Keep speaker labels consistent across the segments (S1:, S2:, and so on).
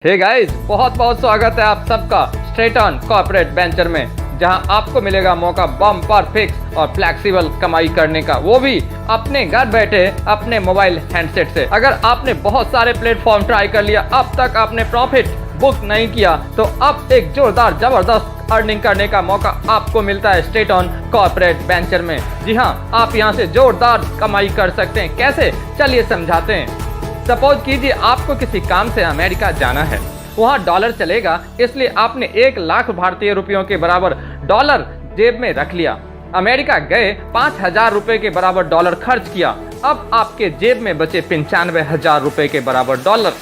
S1: Hey guys, बहुत बहुत स्वागत है आप सबका स्ट्रेट ऑन कॉर्पोरेट वेंचर में, जहां आपको मिलेगा मौका बम्पर फिक्स और फ्लेक्सिबल कमाई करने का, वो भी अपने घर बैठे अपने मोबाइल हैंडसेट से। अगर आपने बहुत सारे प्लेटफॉर्म ट्राई कर लिया, अब तक आपने प्रॉफिट बुक नहीं किया, तो अब एक जोरदार जबरदस्त अर्निंग करने का मौका आपको मिलता है स्ट्रेट ऑन कॉर्पोरेट वेंचर में। जी हाँ, आप यहाँ से जोरदार कमाई कर सकते हैं। कैसे, चलिए समझाते हैं। सपोज कीजिए आपको किसी काम से अमेरिका जाना है, वहाँ डॉलर चलेगा, इसलिए आपने 1 लाख भारतीय रुपयों के बराबर डॉलर जेब में रख लिया। अमेरिका गए, 5,000 रुपए के बराबर डॉलर खर्च किया। अब आपके जेब में बचे 95,000 रुपए के बराबर डॉलर।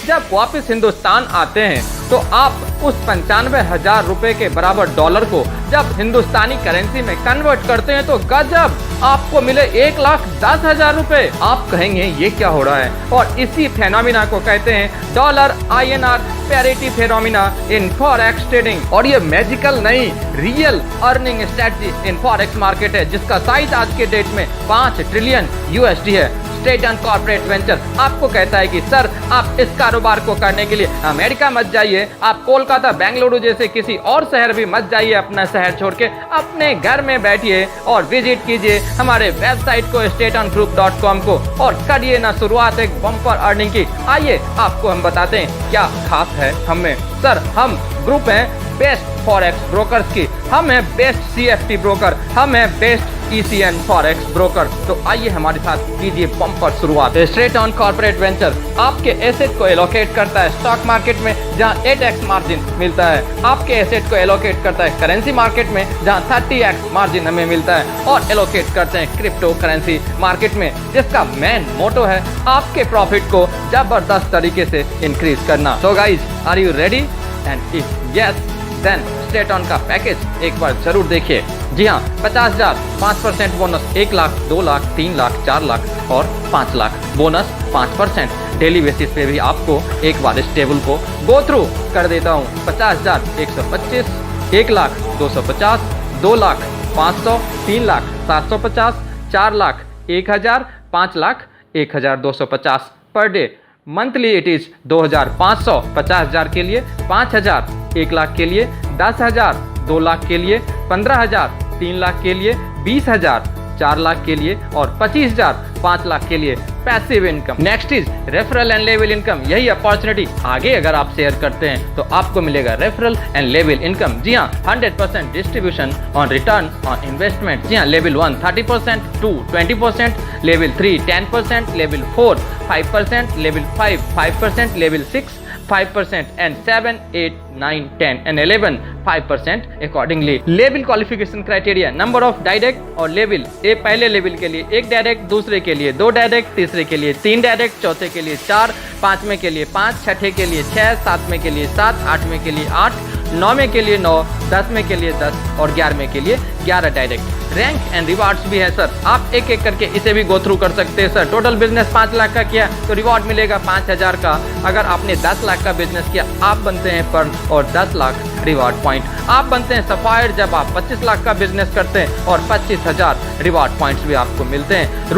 S1: जब वापस हिंदुस्तान आते हैं तो आप उस 95,000 रुपए के बराबर डॉलर को जब हिंदुस्तानी करेंसी में कन्वर्ट करते हैं तो गजब, आपको मिले 1,10,000 रुपए। आप कहेंगे ये क्या हो रहा है, और इसी फेनोमिना को कहते हैं डॉलर INR पैरिटी फेनोमिना इन फॉरेक्स ट्रेडिंग। और ये मैजिकल नहीं, real earning strategy in forex market है, जिसका साइज आज के डेट में 5 ट्रिलियन USD है। स्ट्रेट ऑन कॉर्पोरेट वेंचर आपको कहता है कि सर, आप इस कारोबार को करने के लिए अमेरिका मत जाइए, आप कोलकाता, बेंगलुरु जैसे किसी और शहर भी मत जाइए, अपना शहर छोड़ के अपने घर में बैठिए और विजिट कीजिए हमारे वेबसाइट को stateongroup.com को, और करिए ना शुरुआत एक बम्पर अर्निंग की। आइए आपको हम बताते हैं क्या खास है हमें। सर, हम ग्रुप हैं बेस्ट फॉरेक्स ब्रोकर्स की, हम हैं बेस्ट CFT ब्रोकर, हम हैं बेस्ट ECN फॉरेक्स ब्रोकर। तो आइए हमारे साथ कीजिए बम्पर शुरुआत। स्ट्रेट ऑन कॉर्पोरेट वेंचर आपके एसेट को एलोकेट करता है स्टॉक मार्केट में, जहां 8x मार्जिन मिलता है। आपके एसेट को एलोकेट करता है करेंसी मार्केट में, जहां 30x मार्जिन हमें मिलता है। और एलोकेट करते हैं क्रिप्टो करेंसी मार्केट में, जिसका मेन मोटो है आपके प्रॉफिट को जबरदस्त तरीके से इंक्रीज करना। So guys, are you ready? And if yes, then straight on का पैकेज एक बार जरूर देखिए। जी हाँ, 50,000 5% बोनस, 1 लाख, 2 लाख, 3 लाख, 4 लाख और 5 लाख बोनस 5%। डेली बेसिस पे भी आपको एक बार इस टेबल को गो थ्रू कर देता हूँ। 50,000 125, 1 lakh 250, 2 lakh 500, 3 lakh 750, 4 lakh 1,000, 5 lakh 1,250 per day. Monthly it is 2,500, 50,000 के लिए, 5,000 1 लाख के लिए, 10,000 2 लाख के लिए, 15,000 3 लाख के लिए, 20,000 4 लाख के लिए और 25,000 5 लाख के लिए passive income. Next is referral and level income. यही अपॉर्चुनिटी आगे अगर आप शेयर करते हैं तो आपको मिलेगा रेफरल एंड लेवल इनकम। जी हाँ, 100% distribution on return on investment. जी हाँ, level 1 30%, 2 20%, level 3 10%, level 4 5%, level 5 5%, level 6 5% and 7, 8, 9, 10 and 11 5% accordingly. Level qualification criteria, number of direct और लेवल। ए पहले लेवल के लिए 1 डायरेक्ट, दूसरे के लिए 2 डायरेक्ट, तीसरे के लिए 3 डायरेक्ट, चौथे के लिए 4, पांचवें के लिए 5, छठे के लिए 6, सातवें के लिए 7, आठवें के लिए 8, 9वें के लिए 9, 10वें के लिए 10 और 11वें के लिए 11 डायरेक्ट। रैंक एंड रिवार्ड्स भी है सर, आप एक एक करके इसे भी गो थ्रू कर सकते हैं सर। टोटल बिजनेस 5 लाख का किया तो रिवॉर्ड मिलेगा 5,000 का। अगर आपने 10 लाख का बिजनेस किया, आप बनते हैं पर्ल और 10 लाख रिवार्ड पॉइंट। आप बनते हैं सफायर जब आप 25 लाख का बिजनेस करते हैं और 25,000 रिवार्ड पॉइंट्स भी आपको मिलते हैं।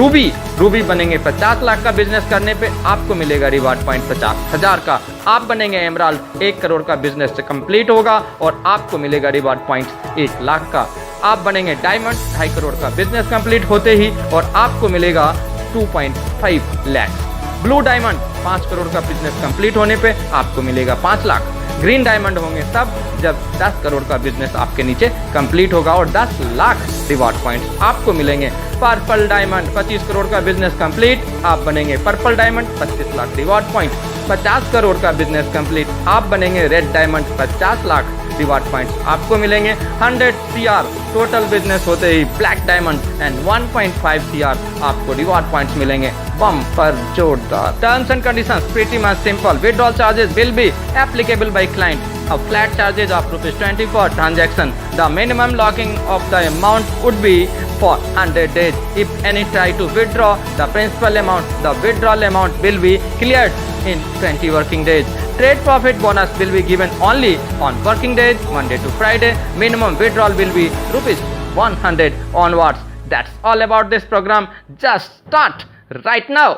S1: रूबी बनेंगे 50 लाख का बिजनेस करने पे, आपको मिलेगा रिवार्ड पॉइंट 50,000 का। आप बनेंगे एमराल्ड, 1 करोड़ का बिजनेस से कंप्लीट होगा और आपको मिलेगा रिवार्ड पॉइंट 1 लाख का। आप बनेंगे डायमंड, 2.5 करोड़ का बिजनेस कंप्लीट होते ही और आपको मिलेगा 2.5 लाख। ब्लू डायमंड, 5 करोड़ का बिजनेस कंप्लीट होने पे आपको मिलेगा 5 लाख। ग्रीन डायमंड होंगे तब जब 10 करोड़ का बिजनेस आपके नीचे कंप्लीट होगा और 10 लाख रिवार्ड पॉइंट्स आपको मिलेंगे। पर्पल डायमंड, 25 करोड़ का बिजनेस कंप्लीट, आप बनेंगे purple diamond, 25 lakh reward point. 50 crore का बिजनेस कंप्लीट, आप बनेंगे red diamond, 50 lakh reward points आपको मिलेंगे। 100 CR टोटल बिजनेस होते ही ब्लैक डायमंड एंड 1.5 CR आपको रिवार्ड पॉइंट्स मिलेंगे। बम पर जोरदार। Terms and conditions pretty much simple. Withdrawal charges will be applicable by client. A flat charges of ₹20 for transaction. The minimum locking of the amount would be for 100 days. If any try to withdraw the principal amount, the withdrawal amount will be cleared in 20 working days. Trade profit bonus will be given only on working days, Monday to Friday. Minimum withdrawal will be ₹100 onwards. That's all about this program. Just start right now.